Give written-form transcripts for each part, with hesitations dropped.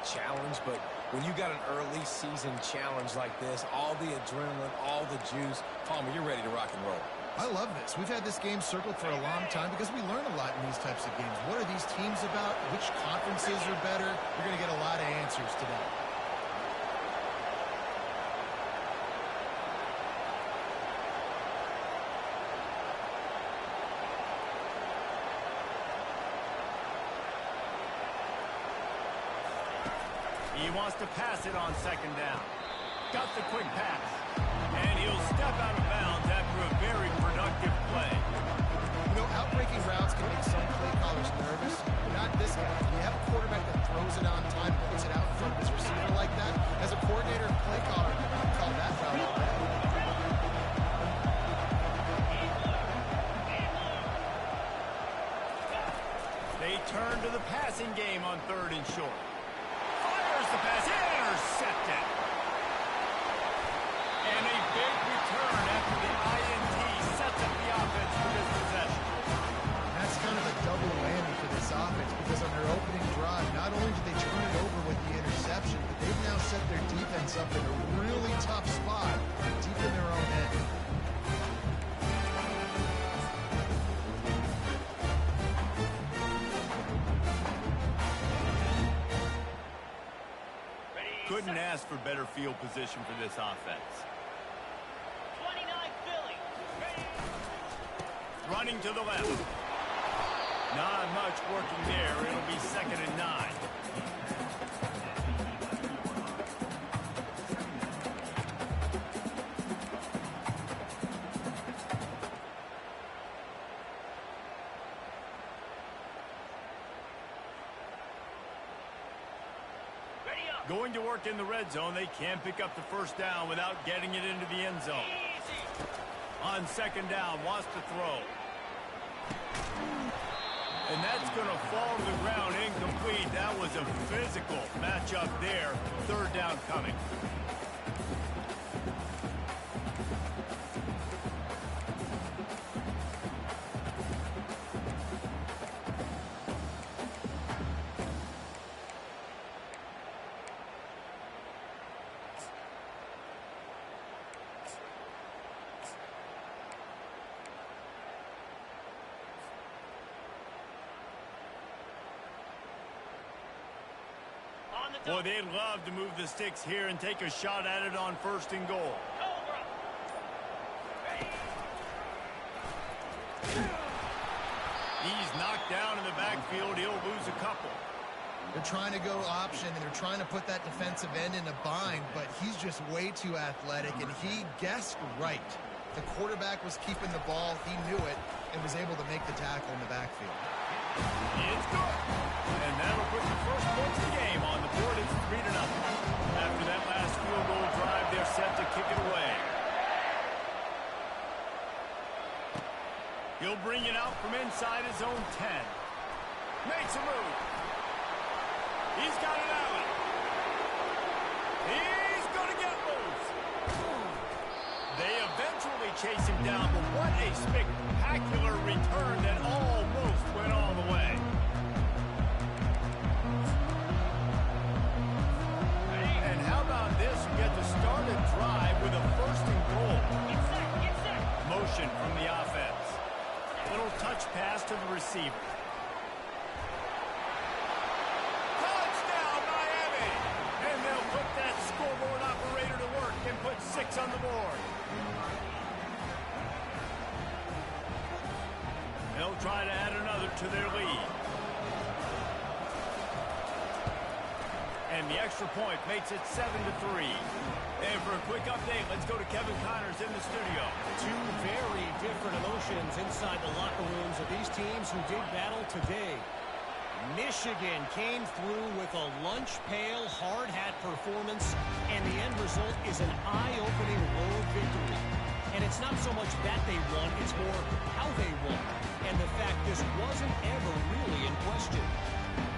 challenge, but when you got an early season challenge like this, all the adrenaline, all the juice, Palmer, you're ready to rock and roll. I love this. We've had this game circled for a long time because we learn a lot in these types of games. What are these teams about? Which conferences are better? You're going to get a lot of answers today. He wants to pass it on second down. Got the quick pass. And he'll step out of bounds after a very productive play. You know, outbreaking routes can make some play callers nervous, but not this guy. When you have a quarterback that throws it on time and puts it out in front of his receiver like that, as a coordinator and play caller, I'd call that route all day. They turn to the passing game on 3rd and short. Fires the pass, intercepted. And a big return after the INT sets up the offense for this possession. That's kind of a double whammy for this offense because on their opening drive, not only did they turn it over with the interception, but they've now set their defense up in a really tough spot deep in their own end. Couldn't ask for better field position for this offense. 29 Philly. Running to the left. Not much working there. It'll be 2nd and 9. Going to work in the red zone. They can't pick up the first down without getting it into the end zone. On 2nd down, wants to throw. And that's going to fall to the ground incomplete. That was a physical matchup there. 3rd down coming. Boy, they'd love to move the sticks here and take a shot at it on 1st and goal. He's knocked down in the backfield. He'll lose a couple. They're trying to go option, and they're trying to put that defensive end in a bind, but he's just way too athletic, and he guessed right. The quarterback was keeping the ball. He knew it and was able to make the tackle in the backfield. It's good. And that'll put the first points of the game on the board. It's 3-0. After that last field goal drive, they're set to kick it away. He'll bring it out from inside his own 10. Makes a move. He's got it out. He's going to get loose. They eventually chase him down, but what a spectacular return that almost went all the way. And how about this? You get to start a drive with a 1st and goal. Get set. Motion from the offense. Little touch pass to the receiver. Touchdown, Miami! And they'll put that scoreboard operator to work and put 6 on the board. They'll try to add another to their lead. And the extra point makes it 7-3. And for a quick update, let's go to Kevin Connors in the studio. Two very different emotions inside the locker rooms of these teams who did battle today. Michigan came through with a lunch pail, hard hat performance, and the end result is an eye-opening road victory. And it's not so much that they won, it's more how they won. And the fact this wasn't ever really in question.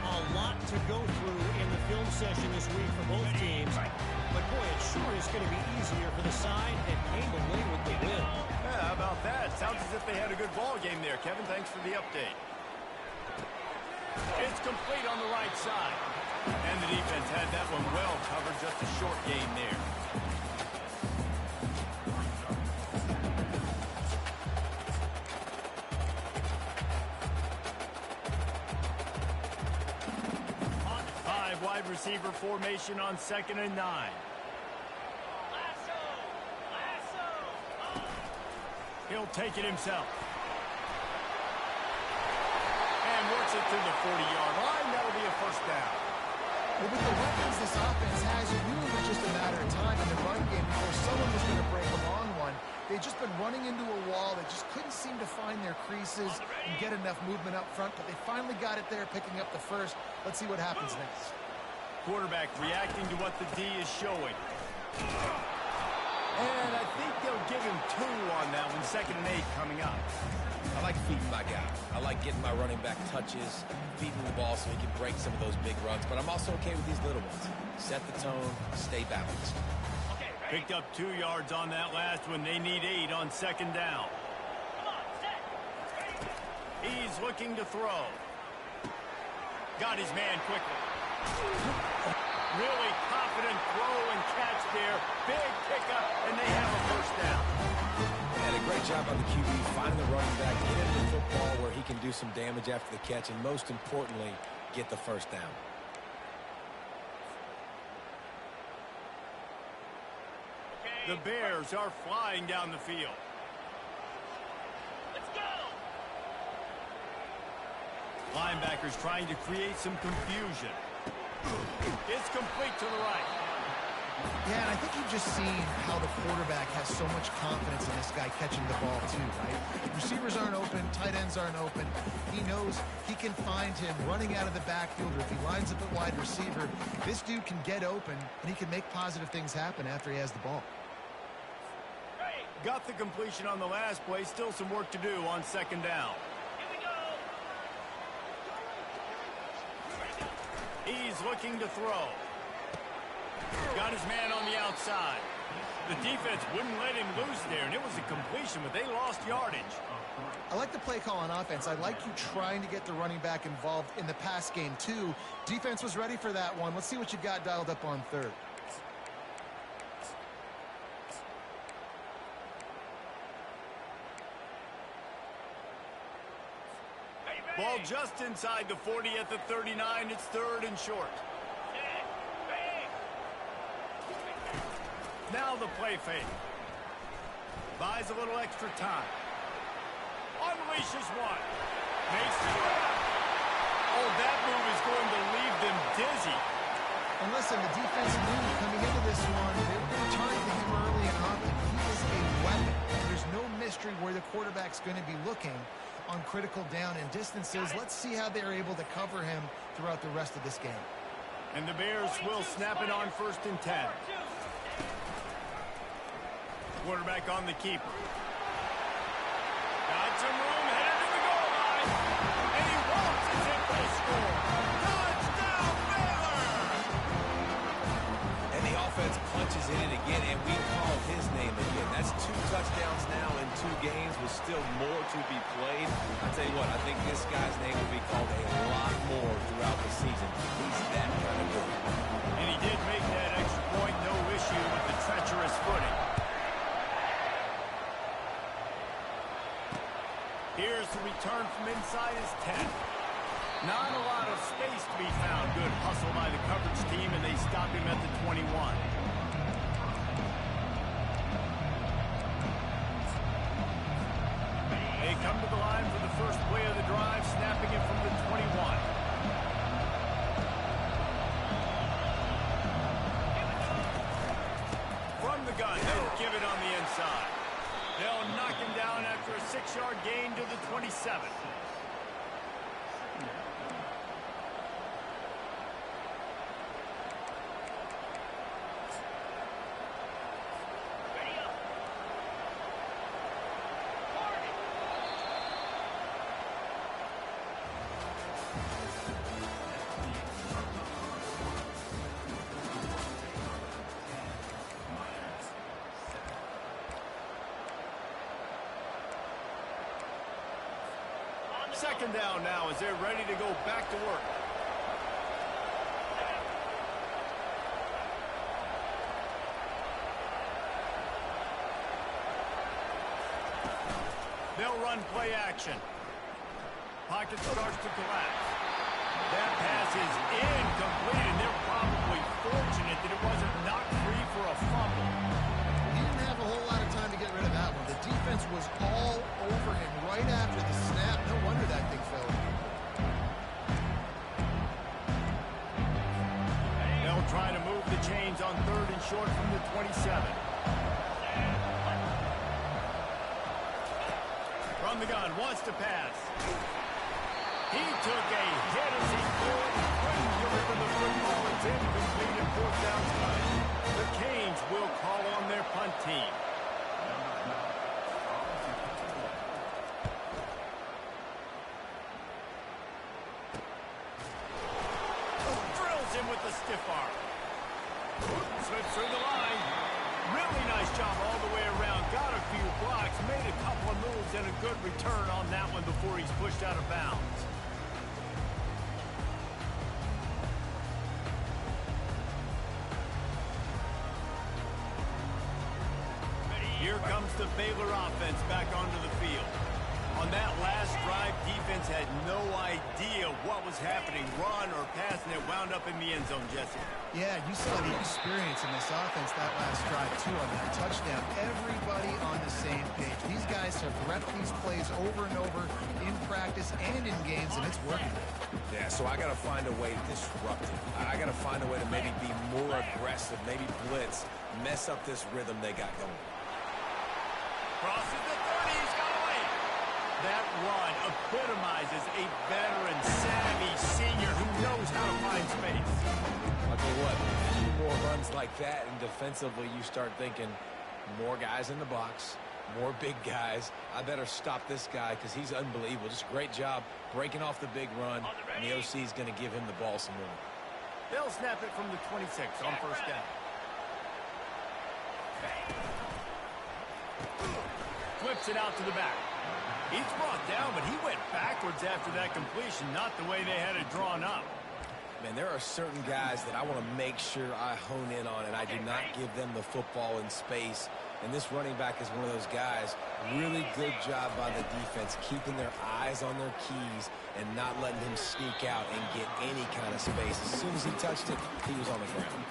A lot to go through in the film session this week for both teams. But boy, it sure is going to be easier for the side that came away with the win. Yeah, how about that? Sounds as if they had a good ball game there. Kevin, thanks for the update. It's complete on the right side. And the defense had that one well covered, just a short gain there. Wide receiver formation on 2nd and 9. Lasso! Lasso! He'll take it himself. And works it to the 40-yard line. That'll be a first down. Well, with the weapons this offense has, you knew it was just a matter of time in the run game before someone was going to break a long one. They'd just been running into a wall. They just couldn't seem to find their creases and get enough movement up front, but they finally got it there, picking up the first. Let's see what happens next. Quarterback reacting to what the D is showing. And I think they'll give him 2 on that one. 2nd and 8 coming up. I like feeding my guy. I like getting my running back touches, feeding the ball so he can break some of those big runs. But I'm also okay with these little ones. Set the tone, stay balanced. Okay, ready? Picked up 2 yards on that last one. They need 8 on 2nd down. Come on, set. Ready? He's looking to throw. Got his man quickly. Really confident throw and catch there. Big pickup, and they have a first down. And a great job on the QB, finding the running back, get into the football where he can do some damage after the catch, and most importantly, get the first down. The Bears are flying down the field. Let's go! Linebackers trying to create some confusion. It's complete to the right. Yeah, and I think you've just seen how the quarterback has so much confidence in this guy catching the ball too, right? Receivers aren't open, tight ends aren't open. He knows he can find him running out of the backfield, or if he lines up at wide receiver, this dude can get open, and he can make positive things happen after he has the ball. Got the completion on the last play. Still some work to do on 2nd down. Here we go! He's looking to throw. Got his man on the outside. The defense wouldn't let him loose there, and it was a completion, but they lost yardage. I like the play call on offense. I like you trying to get the running back involved in the pass game too. Defense was ready for that one. Let's see what you got dialed up on 3rd. Ball just inside the 40 at the 39. It's 3rd and short. Now the play fake. Buys a little extra time. Unleashes one. Makes the grab. Oh, that move is going to leave them dizzy. And listen, the defense knew coming into this one, they were going to target him early and often. He is a weapon. And there's no mystery where the quarterback's going to be looking on critical down and distances. Let's see how they're able to cover him throughout the rest of this game. And the Bears will snap it on 1st and 10. Quarterback on the keeper. Got some room, headed to the goal line. And he walks it in for the score. Touchdown, Baylor! And the offense punches in it again, and we call his name again. That's 2 touchdowns now in 2 games with still more to be played. I tell you what, I think this guy's name will be called a lot more throughout the season. He's that kind of good. And he did make that extra point, no issue with the treacherous footing. Here's the return from inside his 10. Not a lot of space to be found. Good hustle by the coverage team, and they stop him at the 21. They come to the line for the first play of the drive, snapping it from the 21. From the gun, they'll give it on the inside. They'll knock him down after a 6-yard gain to the 27. Ready up! Target! Second down now as they're ready to go back to work. They'll run play action. Pocket starts to collapse. That pass is incomplete, and they're probably fortunate that it wasn't knocked free for a fumble. He didn't have a whole lot of time to get rid of that one. The defense was all over him right after the snap. No wonder that thing fell. They'll try to move the chains on 3rd and short from the 27. From the gun, wants to pass. He took a hit as he pulled, couldn't deliver the football. It's incomplete and 4th down time. The Canes will call on their punt team. Drills him with the stiff arm. Slips through the line. Really nice job all the way around. Got a few blocks, made a couple of moves, and a good return on that one before he's pushed out of bounds. Here comes the Baylor offense back onto the field. On that last drive, defense had no idea what was happening, run or pass, and it wound up in the end zone, Jesse. Yeah, you saw the experience in this offense that last drive, too, on that touchdown. Everybody on the same page. These guys have repped these plays over and over in practice and in games, and it's working. Yeah, so I got to find a way to disrupt it. I got to find a way to maybe be more aggressive, maybe blitz, mess up this rhythm they got going. Crosses the 30, he's got away. That run epitomizes a veteran, savvy senior who knows how to find space. I'll tell you what, a few more runs like that, and defensively you start thinking more guys in the box, more big guys. I better stop this guy because he's unbelievable. Just a great job breaking off the big run, and the OC is going to give him the ball some more. They'll snap it from the 26 on 1st down. Flips it out to the back. He's brought down, but he went backwards after that completion, not the way they had it drawn up. Man, there are certain guys that I want to make sure I hone in on, and I do not give them the football in space. And this running back is one of those guys. Really good job by the defense, keeping their eyes on their keys and not letting him sneak out and get any kind of space. As soon as he touched it, he was on the ground.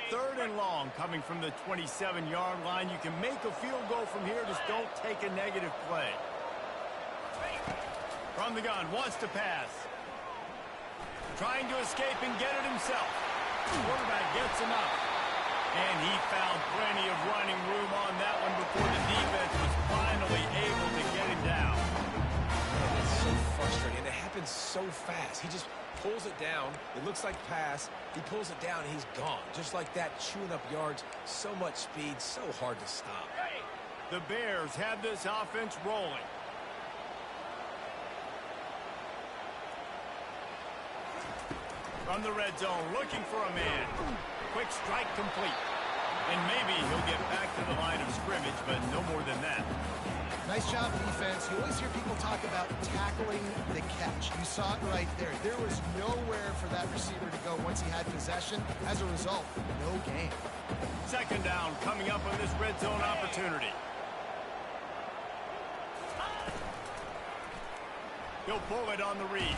3rd and long coming from the 27-yard line. You can make a field goal from here. Just don't take a negative play. From the gun, wants to pass. Trying to escape and get it himself. Quarterback gets him out. And he found plenty of running room on that one before the defense was finally able to get him down. Man, that's so frustrating. And it happens so fast. He just pulls it down. It looks like pass. He pulls it down, and he's gone. Just like that, chewing up yards. So much speed, so hard to stop. The Bears have this offense rolling. From the red zone, looking for a man. Quick strike complete. And maybe he'll get back to the line of scrimmage, but no more than that. Nice job, defense. You always hear people talk about tackling the catch. You saw it right there. There was nowhere for that receiver to go once he had possession. As a result, no gain. 2nd down coming up on this red zone opportunity. He'll pull it on the read.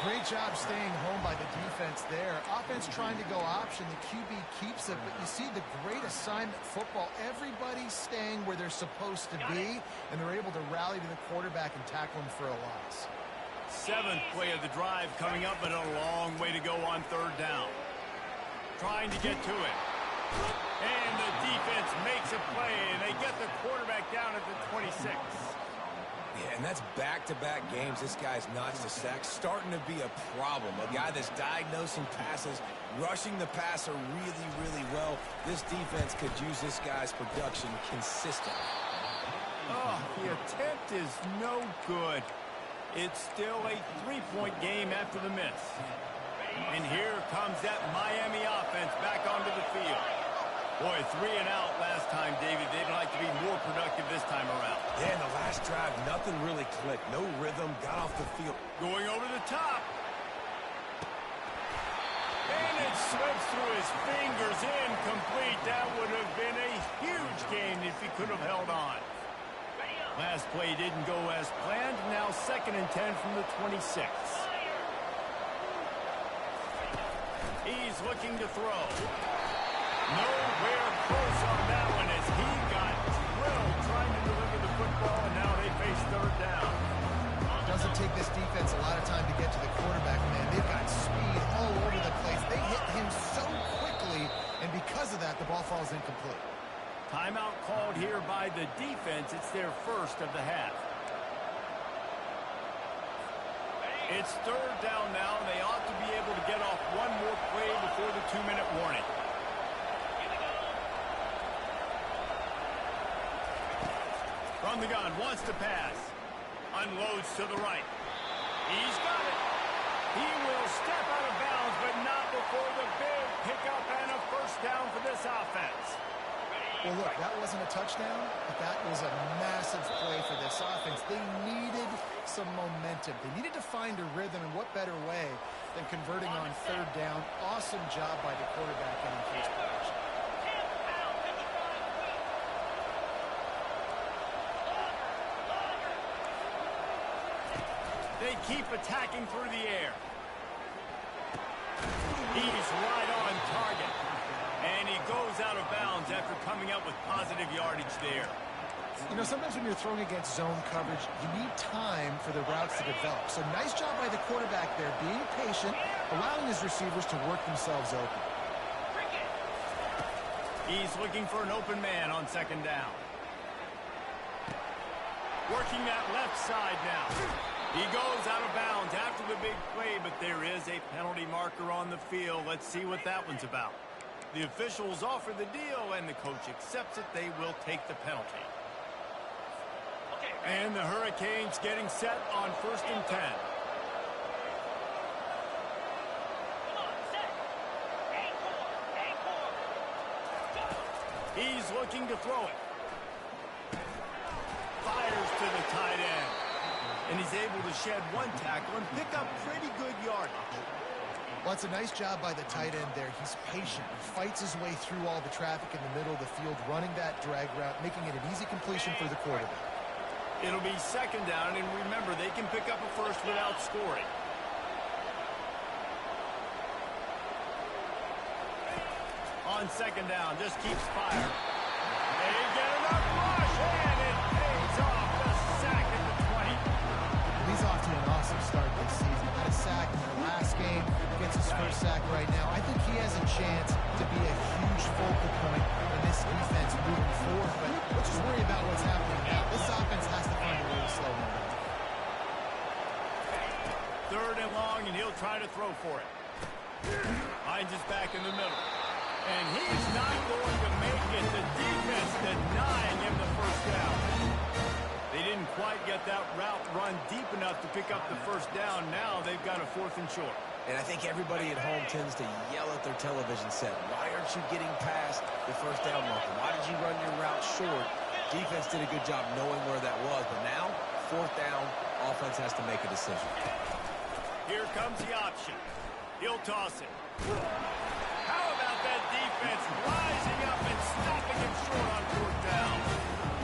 Great job staying home by the defense there. Offense trying to go option. The QB keeps it, but you see the great assignment football. Everybody's staying where they're supposed to be, and they're able to rally to the quarterback and tackle him for a loss. 7th play of the drive coming up, but a long way to go on 3rd down. Trying to get to it. And the defense makes a play, and they get the quarterback down at the 26. Yeah, and that's back-to-back games. This guy's notched a sack, starting to be a problem. A guy that's diagnosing passes, rushing the passer really, really well. This defense could use this guy's production consistently. Oh, the attempt is no good. It's still a 3-point game after the miss. And here comes that Miami offense back onto the field. Boy, 3 and out last time, David. They'd like to be more productive this time around. Yeah, in the last drive, nothing really clicked. No rhythm, got off the field. Going over the top. And it slips through his fingers, incomplete. That would have been a huge gain if he could have held on. Last play didn't go as planned. Now 2nd and 10 from the 26. He's looking to throw. Nowhere close on that one as he got drilled trying to deliver the football, and now they face 3rd down. Doesn't take this defense a lot of time to get to the quarterback, man. They've got speed all over the place. They hit him so quickly, and because of that, the ball falls incomplete. Timeout called here by the defense. It's their first of the half. It's 3rd down now. They ought to be able to get off one more play before the 2-minute warning. From the gun, wants to pass. Unloads to the right. He's got it. He will step out of bounds, but not before the big pickup and a 1st down for this offense. Well, look, that wasn't a touchdown, but that was a massive play for this offense. They needed some momentum. They needed to find a rhythm, and what better way than converting on 3rd down. Awesome job by the quarterback getting first position. They keep attacking through the air. He's right on target. And he goes out of bounds after coming up with positive yardage there. You know, sometimes when you're throwing against zone coverage, you need time for the routes to develop. So nice job by the quarterback there, being patient, allowing his receivers to work themselves open. He's looking for an open man on 2nd down. Working that left side now. He goes out of bounds after the big play, but there is a penalty marker on the field. Let's see what that one's about. The officials offer the deal, and the coach accepts it. They will take the penalty. And the Hurricanes getting set on 1st and 10. He's looking to throw it. Fires to the tight end. And he's able to shed 1 tackle and pick up pretty good yardage. Well, it's a nice job by the tight end there. He's patient. He fights his way through all the traffic in the middle of the field, running that drag route, making it an easy completion for the quarterback. It'll be 2nd down, and remember, they can pick up a 1st without scoring. On 2nd down, just keeps fire. They get enough rush, and it pays off. The sack at the 20. He's off to an awesome start this season. Had a sack in their last game, gets his 1st sack right now. I think he has a chance to be a huge focal point in this defense moving forward, but let's just worry about what's happening now. This offense has to find a way to slow him down. 3rd and long, and he'll try to throw for it. Hines is back in the middle. And he's not going to make it. The defense denying him the 1st down. They didn't quite get that route run deep enough to pick up the 1st down. Now they've got a 4th and short. And I think everybody at home tends to yell at their television set. Why aren't you getting past the 1st down marker? Why did you run your route short? Defense did a good job knowing where that was. But now, 4th down, offense has to make a decision. Here comes the option. He'll toss it. How about that defense rising up and stopping him short on 4th down?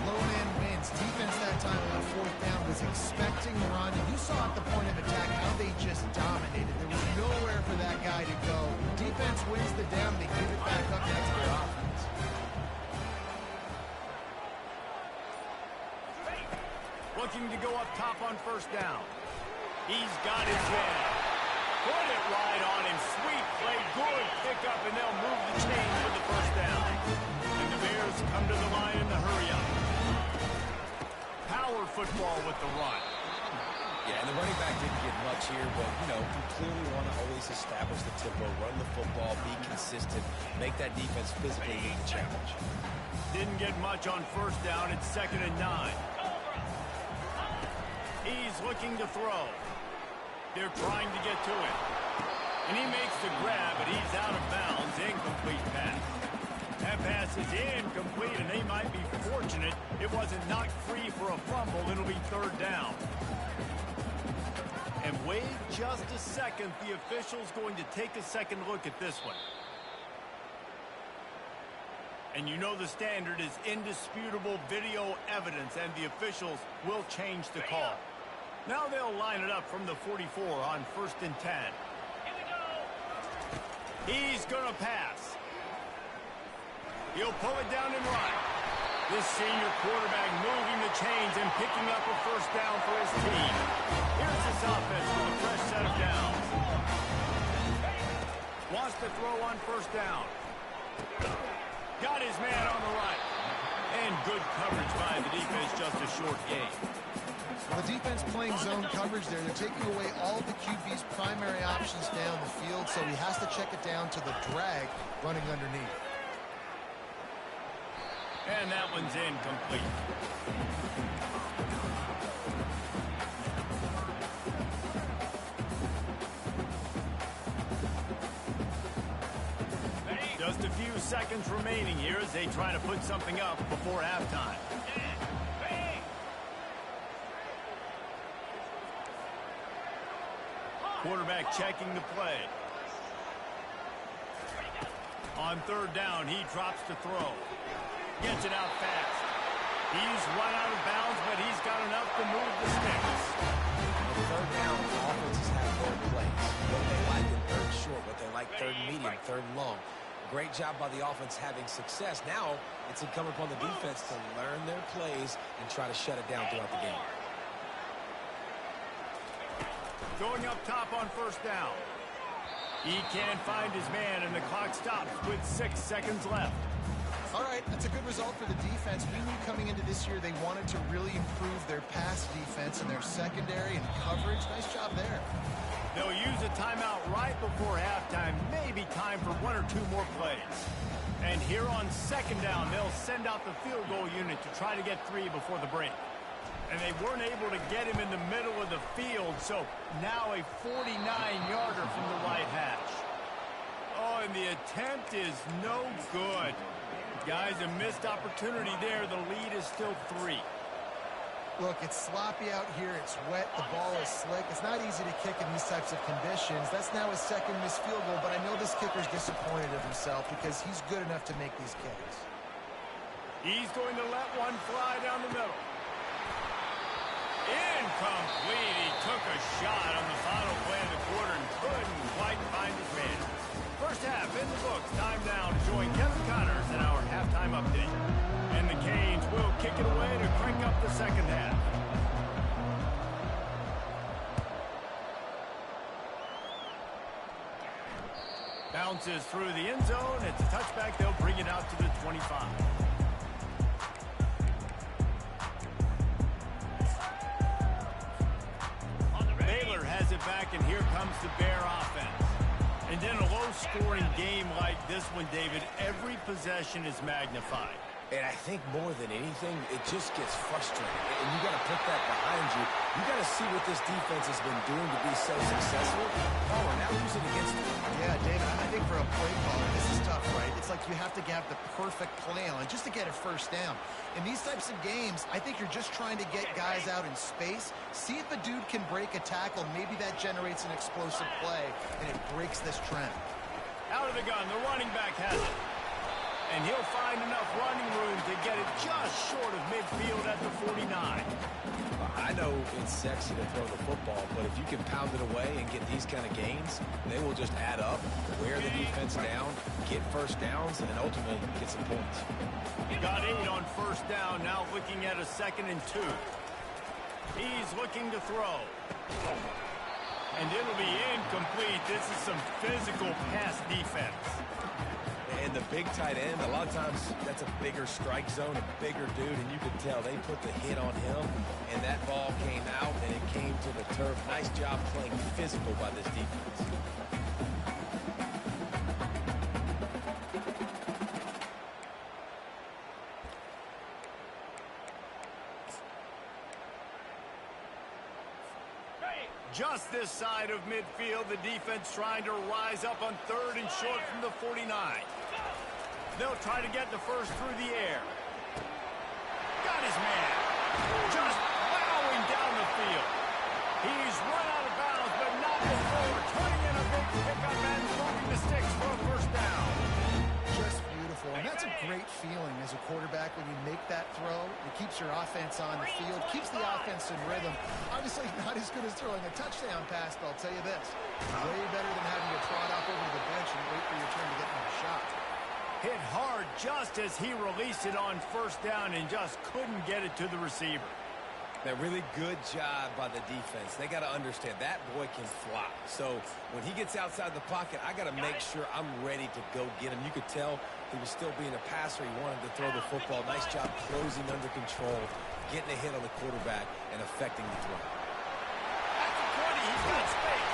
Low man wins. Defense that time on 4th down was expecting the run. And you saw at the point of attack how they just dominated. There was nowhere for that guy to go. Defense wins the down. They give it back up now to their offense. Looking to go up top on 1st down. He's got his man. Put it right on him. Sweet play. Good pickup, and they'll move the chains with the 1st down. And the Bears come to the line in the hurry-up. Power football with the run. Yeah, and the running back didn't get much here, but, you know, you clearly want to always establish the tempo, run the football, be consistent, make that defense physically meet the challenge. Didn't get much on 1st down. It's 2nd and 9. He's looking to throw. They're trying to get to him. And he makes the grab, but he's out of bounds. Incomplete pass. That pass is incomplete, and they might be fortunate it wasn't knocked free for a fumble. It'll be third down. And wait just a second. The official's going to take a second look at this one. And you know the standard is indisputable video evidence, and the officials will change the call. Now they'll line it up from the 44 on 1st and 10. Here we go. He's going to pass. He'll pull it down and run. This senior quarterback moving the chains and picking up a first down for his team. Here's this offense with a fresh set of downs. Wants to throw on first down. Got his man on the right. And good coverage by the defense, just a short gain. Well, the defense playing zone coverage there. They're taking away all of the QB's primary options down the field, so he has to check it down to the drag running underneath. And that one's incomplete. Just a few seconds remaining here as they try to put something up before halftime. Quarterback checking the play. On third down, he drops to throw. Gets it out fast. He's run out of bounds, but he's got enough to move the sticks. Third down, offenses have their plays. What they like in third short, what they like third medium, third long. Great job by the offense having success. Now it's incumbent upon the defense to learn their plays and try to shut it down throughout the game. Going up top on first down. He can't find his man, and the clock stops with 6 seconds left. All right, that's a good result for the defense. We knew coming into this year they wanted to really improve their pass defense and their secondary and coverage. Nice job there. They'll use a timeout right before halftime. Maybe time for 1 or 2 more plays. And here on second down, they'll send out the field goal unit to try to get 3 before the break. And they weren't able to get him in the middle of the field, so now a 49-yarder from the right hash. Oh, and the attempt is no good. Guys, a missed opportunity there. The lead is still 3. Look, it's sloppy out here. It's wet. The ball is slick. It's not easy to kick in these types of conditions. That's now his second missed field goal, but I know this kicker's disappointed of himself because he's good enough to make these kicks. He's going to let one fly down the middle. Incomplete. He took a shot on the final play of the quarter and couldn't quite find his man. First half in the books. Time now to join Kevin Connors in our halftime update. And the Canes will kick it away to crank up the second half. Bounces through the end zone. It's a touchback. They'll bring it out to the 25. Baylor has it back, and here comes the Bear offense. And in a low-scoring game like this one, David, every possession is magnified. And I think more than anything, it just gets frustrating. And you got to put that behind you. You got to see what this defense has been doing to be so successful. Oh, and now lose it against them. Yeah, David, I think for a play caller, this is tough, right? It's like you have to have the perfect play on just to get a first down. In these types of games, I think you're just trying to get guys out in space, see if a dude can break a tackle. Maybe that generates an explosive play, and it breaks this trend. Out of the gun, the running back has it. And he'll find enough running room to get it just short of midfield at the 49. I know it's sexy to throw the football, but if you can pound it away and get these kind of gains, they will just add up, wear the defense down, get first downs, and ultimately get some points. Got 8 on first down, now looking at a 2nd and 2. He's looking to throw. And it'll be incomplete. This is some physical pass defense. And the big tight end, a lot of times that's a bigger strike zone, a bigger dude, and you can tell they put the hit on him, and that ball came out, and it came to the turf. Nice job playing physical by this defense. Just this side of midfield, the defense trying to rise up on 3rd and short from the 49. They'll try to get the first through the air. Got his man. Just plowing down the field. He's run out of bounds, but not before turning in a big pickup and moving the sticks for a first down. Just beautiful. And that's a great feeling as a quarterback when you make that throw. It keeps your offense on the field, keeps the offense in rhythm. Obviously not as good as throwing a touchdown pass, but I'll tell you this. Way better than having to trot off over to the bench and wait for your turn to get another shot. Hit hard just as he released it on first down and just couldn't get it to the receiver. That really good job by the defense. They got to understand that boy can fly. So when he gets outside the pocket, I got to make sure I'm ready to go get him. You could tell he was still being a passer. He wanted to throw the football. Nice job closing under control, getting a hit on the quarterback, and affecting the throw. At the 20, he's got space.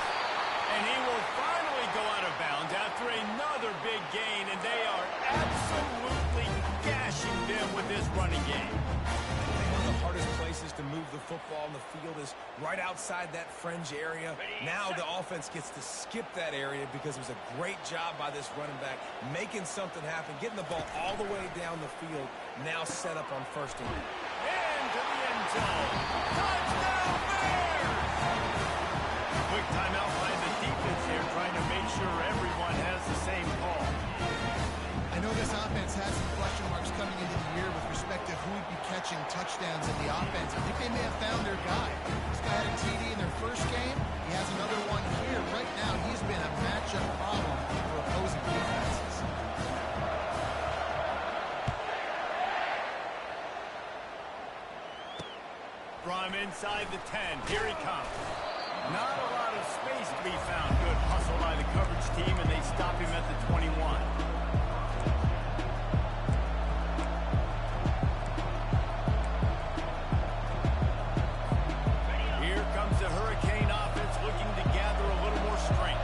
And he will finally go out of bounds after another big gain, and they are absolutely gashing them with this running game. One of the hardest places to move the football on the field is right outside that fringe area. Now the offense gets to skip that area because it was a great job by this running back, making something happen, getting the ball all the way down the field, now set up on first and goal. Into the end zone. Touchdown Bears! Quick timeout by the defense here, trying to make sure everyone has the same call. I know this offense has some question marks coming into the year with respect to who would be catching touchdowns in the offense. I think they may have found their guy. This guy had a TD in their first game. He has another one here. Right now, he's been a matchup problem for opposing defenses. From inside the 10, here he comes. Not a lot of space to be found. Good hustle by the coverage team, and they stop him at the 21. Here comes the Hurricane offense looking to gather a little more strength.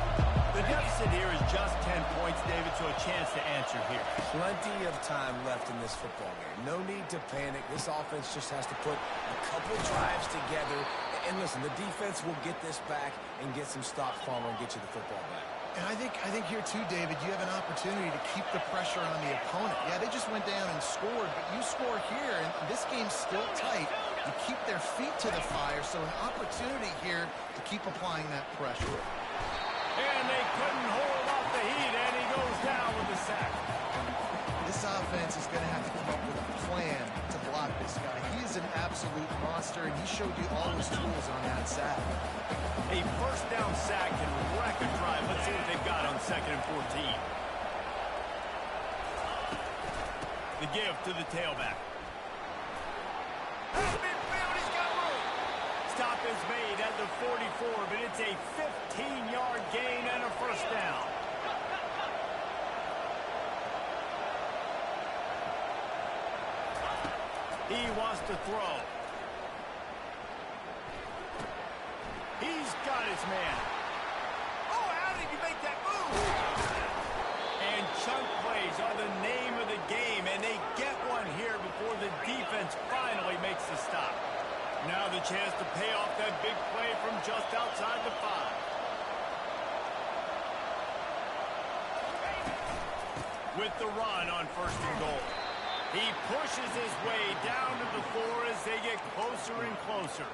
The deficit here is just 10 points, David, so a chance to answer here. Plenty of time left in this football game. No need to panic. This offense just has to put a couple drives together. And listen, the defense will get this back and get some stops following and get you the football back. And I think here too, David, you have an opportunity to keep the pressure on the opponent. Yeah, they just went down and scored, but you score here, and this game's still tight. You keep their feet to the fire, so an opportunity here to keep applying that pressure. And they couldn't hold off the heat, and he goes down with the sack. This offense is going to have to come up with a plan to block this guy. He is an absolute monster, and he showed you all his tools on that sack. A first down sack can wreck a drive. Let's see what they've got on 2nd and 14. The give to the tailback. He's got room. Stop is made at the 44, but it's a 15-yard gain and a first down. He wants to throw. He's got his man. Oh, how did he make that move? And chunk plays are the name of the game, and they get one here before the defense finally makes the stop. Now the chance to pay off that big play from just outside the 5. With the run on 1st and goal. He pushes his way down to the 4 as they get closer and closer.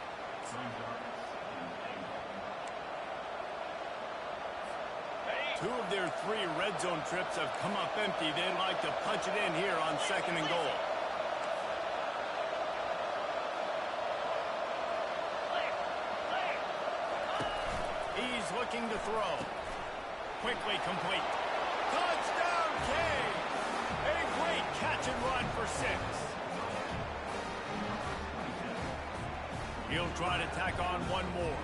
Two of their 3 red zone trips have come up empty. They'd like to punch it in here on 2nd and goal. He's looking to throw. Quickly complete. Touchdown, Kane! A great catch and run for 6. He'll try to tack on one more.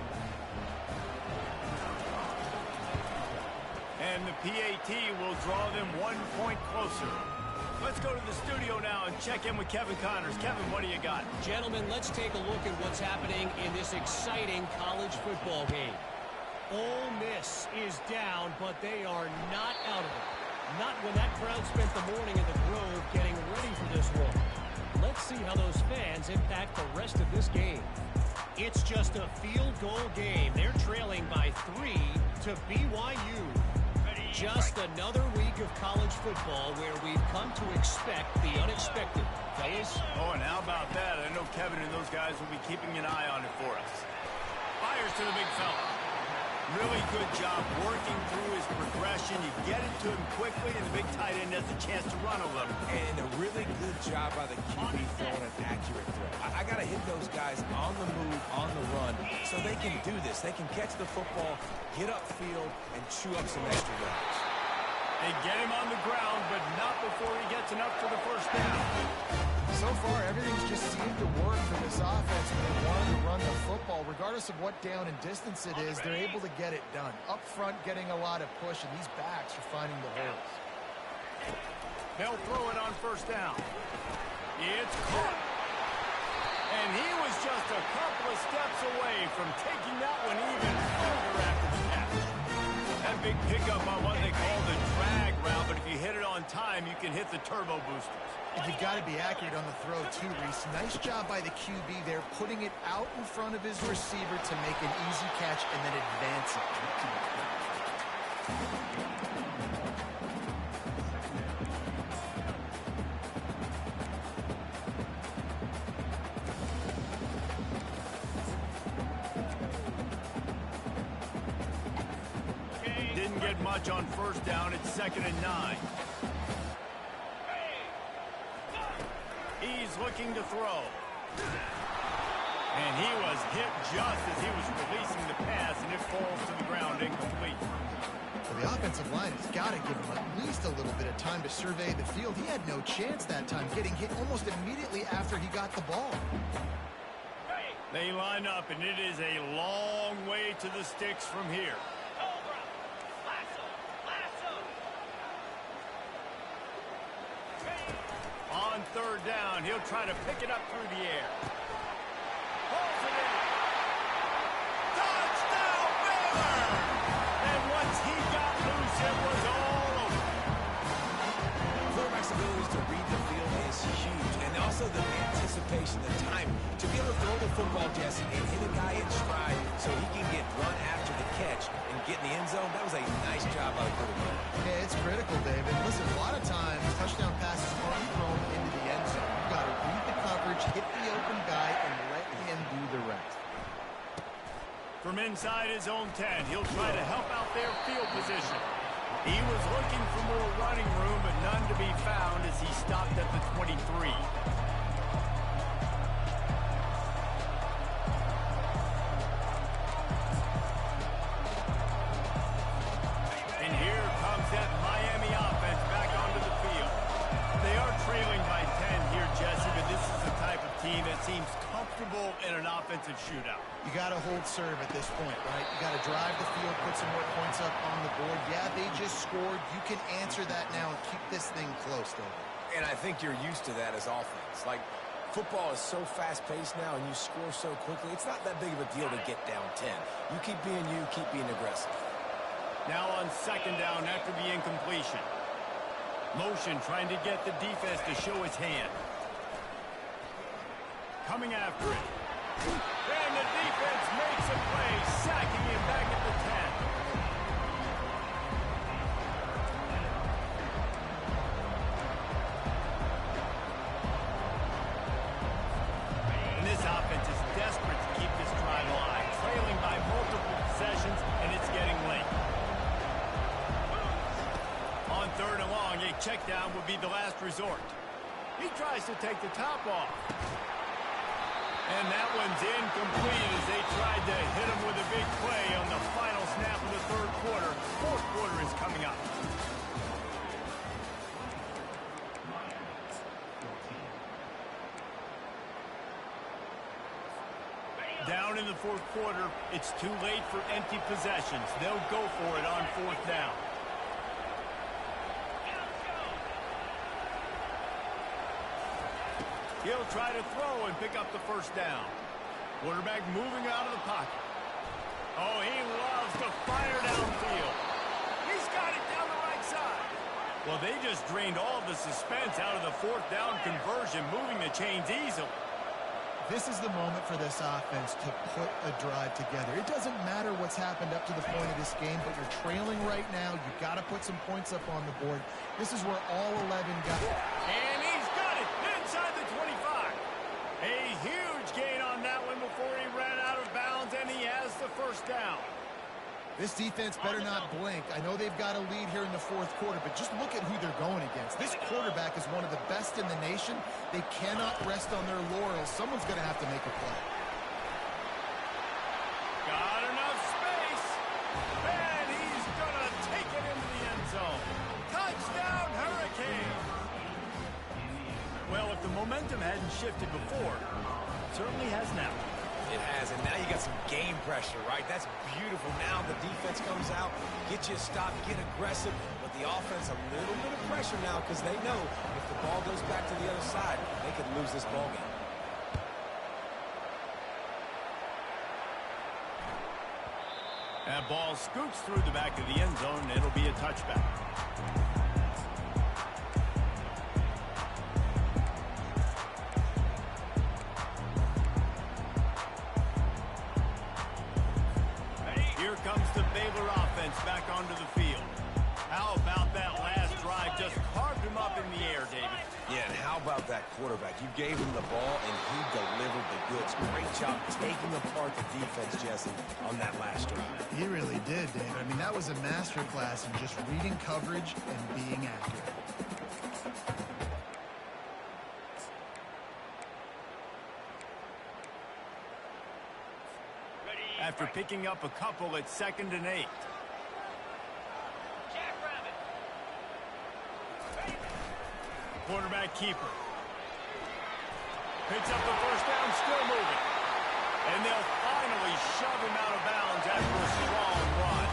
And the PAT will draw them 1 point closer. Let's go to the studio now and check in with Kevin Connors. Kevin, what do you got? Gentlemen, let's take a look at what's happening in this exciting college football game. Ole Miss is down, but they are not out of it. Not when that crowd spent the morning in the Grove getting ready for this one. Let's see how those fans impact the rest of this game. It's just a field goal game. They're trailing by 3 to BYU. Ready, Just another week of college football where we've come to expect the unexpected. Fellas? Oh, and how about that? I know Kevin and those guys will be keeping an eye on it for us. Fires to the big fella. Really good job working through his progression. You get it to him quickly, and the big tight end has a chance to run a little. And a really good job by the QB throwing an accurate throw. I got to hit those guys on the move, on the run, so they can do this. They can catch the football, get upfield, and chew up some extra yards. They get him on the ground, but not before he gets enough for the first down. So far, everything's just seemed to work for this offense when they wanted to run the football. Regardless of what down and distance it is, they're able to get it done. Up front, getting a lot of push, and these backs are finding the holes. They'll throw it on first down. It's caught. And he was just a couple of steps away from taking that one even further after the catch. That big pickup on what they call the drag route, but if you hit it on time, you can hit the turbo boosters. And you've got to be accurate on the throw, too, Reese. Nice job by the QB there, putting it out in front of his receiver to make an easy catch and then advance it. Didn't get much on first down. It's 2nd and 9. He's looking to throw. And he was hit just as he was releasing the pass, and it falls to the ground incomplete. Well, the offensive line has got to give him at least a little bit of time to survey the field. He had no chance that time, getting hit almost immediately after he got the ball. They line up, and it is a long way to the sticks from here. On 3rd down, he'll try to pick it up through the air. Pulls it in. Touchdown, Baylor! And once he got loose, it was all over. Quarterback's ability to read the field is huge. And also the anticipation, the time to be able to throw the football, Jesse, and hit a guy in stride so he can get run after the catch and get in the end zone. That was a nice job by the quarterback. Yeah, it's critical, David. Listen, a lot of times, touchdown passes aren't thrown into the end zone. You've got to read the coverage, hit the open guy, and let him do the rest. From inside his own 10, he'll try to help out their field position. He was looking for more running room, but none to be found as he stopped at the 23. And here comes that Miami offense back onto the field. They are trailing by 10 here, Jesse, but this is the type of team that seems comfortable in an offensive shootout. You got to hold serve at this point, right? You got to drive the field, put some more points up on the board. Yeah, they just scored. You can answer that now and keep this thing close, though. And I think you're used to that as offense. Like, football is so fast-paced now and you score so quickly, it's not that big of a deal to get down 10. You keep being you, keep being aggressive. Now on 2nd down after the incompletion. Motion trying to get the defense to show his hand. Coming after it. And the defense makes a play, sacking him back at the 10. And this offense is desperate to keep this drive alive, trailing by multiple possessions, and it's getting late. On 3rd and long, a check down would be the last resort. He tries to take the top off. And that one's incomplete as they tried to hit him with a big play on the final snap of the 3rd quarter. 4th quarter is coming up. Down in the 4th quarter, it's too late for empty possessions. They'll go for it on 4th down. He'll try to throw and pick up the first down. Quarterback moving out of the pocket. Oh, he loves to fire downfield. He's got it down the right side. Well, they just drained all the suspense out of the 4th down conversion, moving the chains easily. This is the moment for this offense to put a drive together. It doesn't matter what's happened up to the point of this game, but you're trailing right now. You've got to put some points up on the board. This is where all 11 got. And he's got it inside the 25. A huge gain on that one before he ran out of bounds, and he has the first down. This defense better not blink. I know they've got a lead here in the fourth quarter, but just look at who they're going against. This quarterback is one of the best in the nation. They cannot rest on their laurels. Someone's going to have to make a play. Got enough space. And he's going to take it into the end zone. Touchdown, Hurricane. Well, if the momentum hadn't shifted before, it certainly has now. It has, and now you got some game pressure, right? That's beautiful. Now the defense comes out, get you a stop, get aggressive, but the offense a little bit of pressure now because they know if the ball goes back to the other side, they could lose this ball game. That ball scoots through the back of the end zone, and it'll be a touchback. Here comes the Baylor offense back onto the field. How about that last drive? Just carved him up in the air, David. Yeah, and how about that quarterback? You gave him the ball, and he delivered the goods. Great job taking apart the defense, Jesse, on that last drive. He really did, David. I mean, that was a masterclass in just reading coverage and being accurate. After picking up a couple at 2nd and 8. Jackrabbit. Quarterback keeper. Picks up the first down, still moving. And they'll finally shove him out of bounds after a strong run.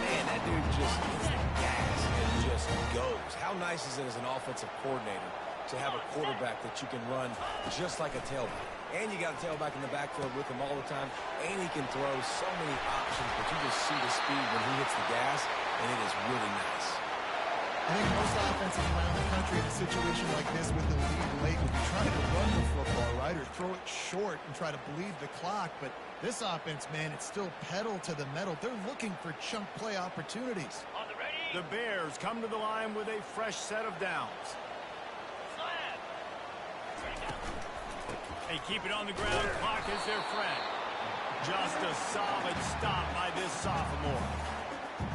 Man, that dude just hits the gas and just goes. How nice is it as an offensive coordinator to have a quarterback that you can run just like a tailback? And you got a tailback in the backfield with him all the time, and he can throw so many options, but you just see the speed when he hits the gas, and it is really nice. I think most offenses around the country in a situation like this with the lead late would be trying to run the football, right, or throw it short and try to bleed the clock. But this offense, man, it's still pedal to the metal. They're looking for chunk play opportunities. On the ready. The Bears come to the line with a fresh set of downs. Slam. Bring it down. They keep it on the ground. Clock is their friend. Just a solid stop by this sophomore.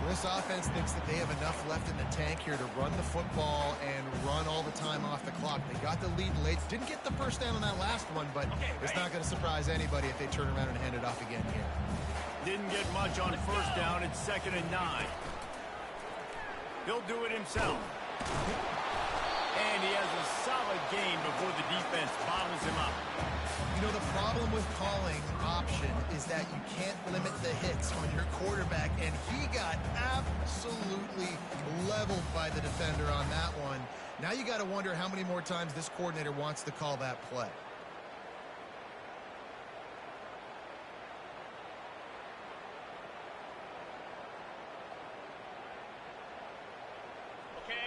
This offense thinks that they have enough left in the tank here to run the football and run all the time off the clock. They got the lead late. Didn't get the first down on that last one, but it's not going to surprise anybody if they turn around and hand it off again here. Didn't get much on first down. It's 2nd and 9. He'll do it himself. And he has a solid gain before the defense bottles him up. You know, the problem with calling option is that you can't limit the hits on your quarterback, and he got absolutely leveled by the defender on that one. Now you got to wonder how many more times this coordinator wants to call that play.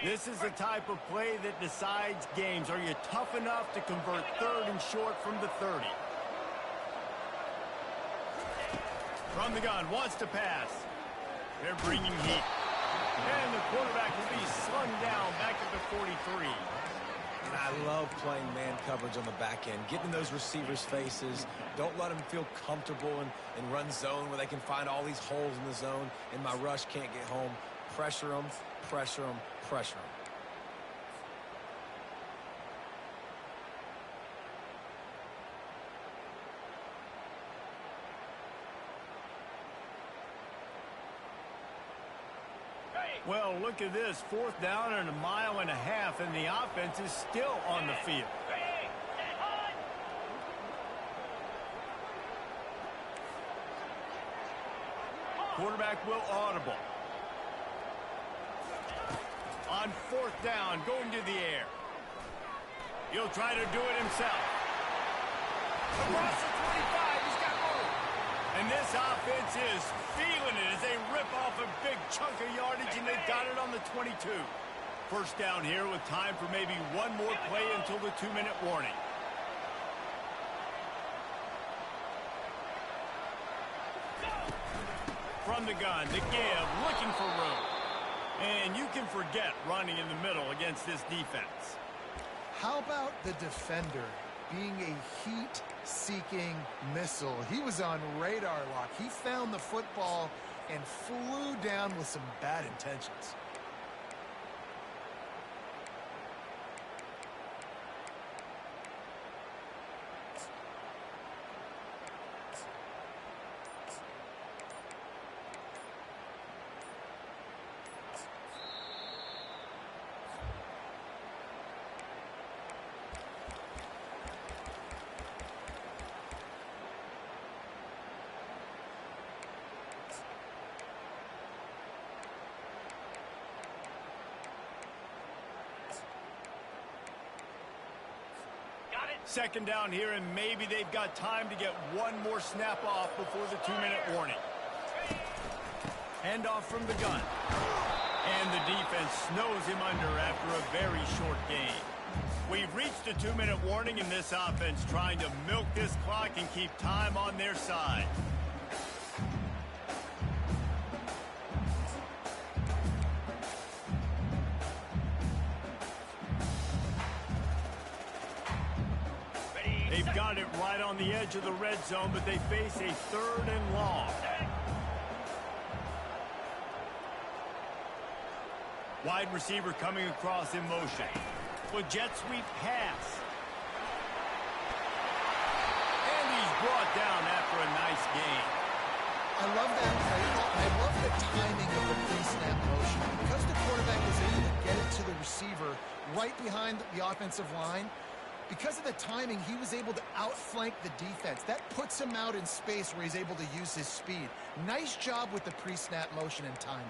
This is the type of play that decides games. Are you tough enough to convert 3rd and short from the 30? From the gun, wants to pass. They're bringing heat. And the quarterback will be slung down back at the 43. And I love playing man coverage on the back end, getting in those receivers' faces. Don't let them feel comfortable in run zone where they can find all these holes in the zone and my rush can't get home. Pressure them, pressure them, pressure them. Well, look at this. 4th down and 1.5 miles, and the offense is still on the field. Ready. Stand high. Quarterback will audible. On 4th down, going to the air. He'll try to do it himself. Across the 25, he's got room. And this offense is feeling it as they rip off a big chunk of yardage, and they got it on the 22. First down here with time for maybe one more play until the 2-minute warning. from the gun. The give, looking for room. And you can forget running in the middle against this defense. How about the defender being a heat-seeking missile? He was on radar lock. He found the football and flew down with some bad intentions. Second down here, and maybe they've got time to get one more snap off before the 2-minute warning. Handoff from the gun. And the defense snows him under after a very short gain. We've reached a 2-minute warning in this offense, trying to milk this clock and keep time on their side. They've got it right on the edge of the red zone, but they face a 3rd and long. Wide receiver coming across in motion. With jet sweep pass. And he's brought down after a nice gain. I love that play call. I love the timing of the pre-snap motion. Because the quarterback was able to get it to the receiver right behind the offensive line, because of the timing, he was able to outflank the defense. That puts him out in space where he's able to use his speed. Nice job with the pre-snap motion and timing.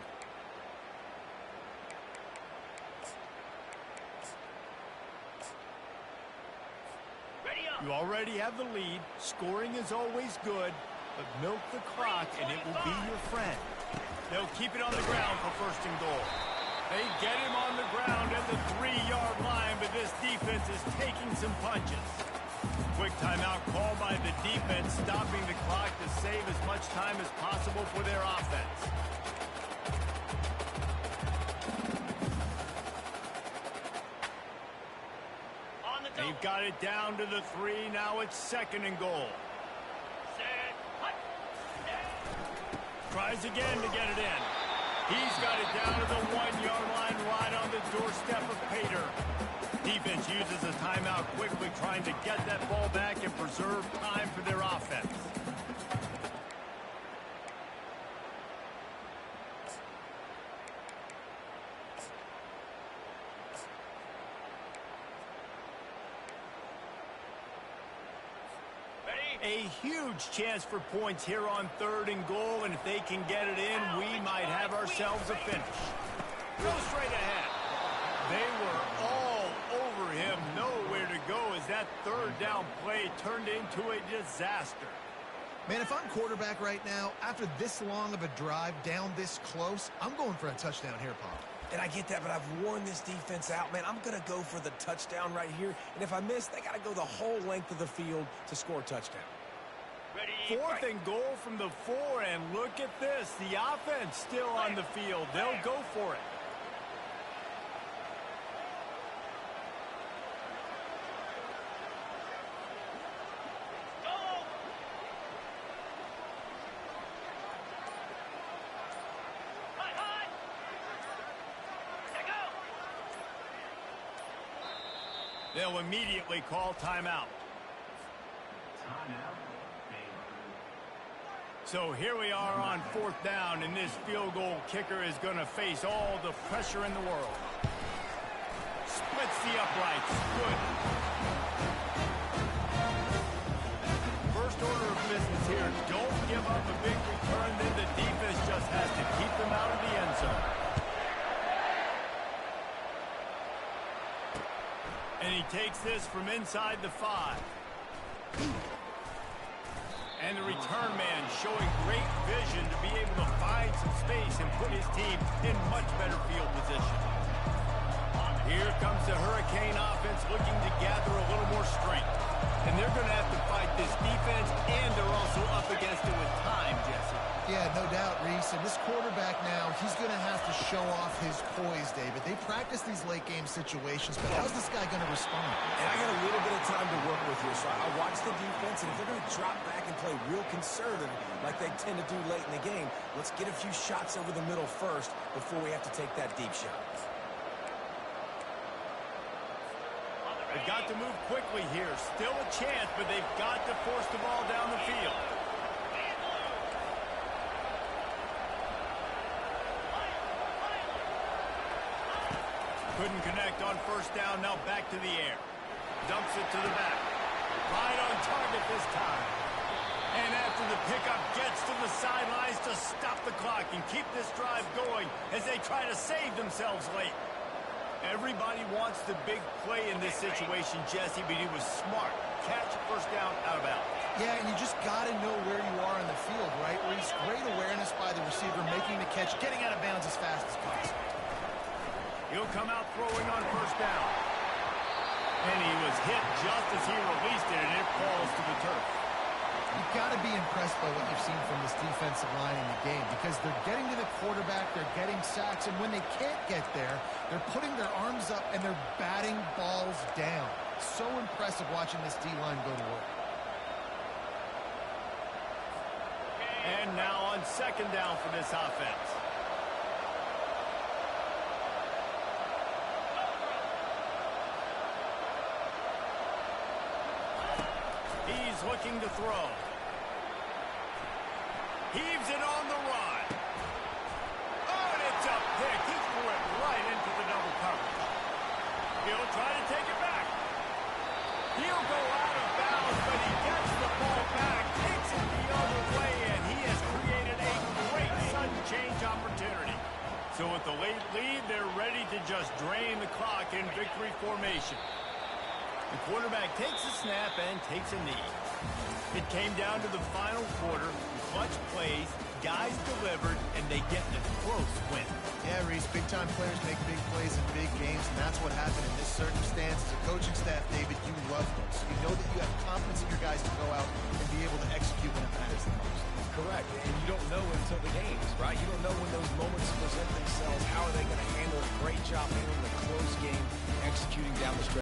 You already have the lead. Scoring is always good, but milk the clock and it will be your friend. They'll keep it on the ground for 1st and goal. They get him on the ground at the 3-yard line, but this defense is taking some punches. Quick timeout call by the defense, stopping the clock to save as much time as possible for their offense. They've got it down to the 3. Now it's 2nd and goal. Tries again to get it in. He's got it down to the 1-yard line, right on the doorstep of Pater. Defense uses a timeout quickly, trying to get that ball back and preserve time for their offense. A huge chance for points here on 3rd and goal, and if they can get it in, we might have ourselves a finish. Go straight ahead. They were all over him, nowhere to go as that 3rd down play turned into a disaster. Man, if I'm quarterback right now, after this long of a drive down this close, I'm going for a touchdown here, Pop. And I get that, but I've worn this defense out, man. I'm going to go for the touchdown right here. And if I miss, they got to go the whole length of the field to score a touchdown. 4th and goal from the 4, and look at this. The offense still on the field. They'll go for it. They'll immediately call timeout. So here we are on 4th down, and this field goal kicker is going to face all the pressure in the world. Splits the uprights. Good. First order of business here. Don't give up a big return, then the defense just has to keep them out of the end zone. And he takes this from inside the 5. And the return man showing great vision to be able to find some space and put his team in much better field position. Here comes the Hurricane offense looking to gather a little more strength. And they're going to have to fight this defense, and they're also up against it with time, Jesse. Yeah, no doubt, Reese. listen, this quarterback now, he's going to have to show off his poise, David. They practice these late-game situations, but how's this guy going to respond? And I got a little bit of time to work with here, so I watch the defense, and if they're going to drop back and play real conservative like they tend to do late in the game, let's get a few shots over the middle first before we have to take that deep shot. They've got to move quickly here. Still a chance, but they've got to force the ball down the field. Couldn't connect on first down. Now back to the air. Dumps it to the back. Right on target this time. And after the pickup, gets to the sidelines to stop the clock and keep this drive going as they try to save themselves late. Everybody wants the big play in this situation, Jesse, but he was smart. Catch, first down, out of bounds. Yeah, and you just got to know where you are in the field, right? Reese, great awareness by the receiver, making the catch, getting out of bounds as fast as possible. He'll come out throwing on first down. And he was hit just as he released it, and it falls to the turf. You've got to be impressed by what you've seen from this defensive line in the game because they're getting to the quarterback, they're getting sacks, and when they can't get there, they're putting their arms up and they're batting balls down. So impressive watching this D-line go to work. And now on second down for this offense. He's looking to throw. Heaves it on the run. Oh, and it's a pick. He threw it right into the double coverage. He'll try to take it back. He'll go out of bounds, but he gets the ball back, takes it the other way, and he has created a great sudden change opportunity. So with the late lead, they're ready to just drain the clock in victory formation. The quarterback takes a snap and takes a knee. It came down to the final quarter. Clutch plays, guys delivered, and they get a close win. Yeah, Reese, big-time players make big plays in big games, and that's what happened in this circumstance. As a coaching staff, David, you love this. You know that you have confidence in your guys to go out and be able to execute when it matters the most. Correct, and you don't know until the games, right? You don't know when those moments present themselves. How are they going to handle it? Great job handling a close game, executing down the stretch.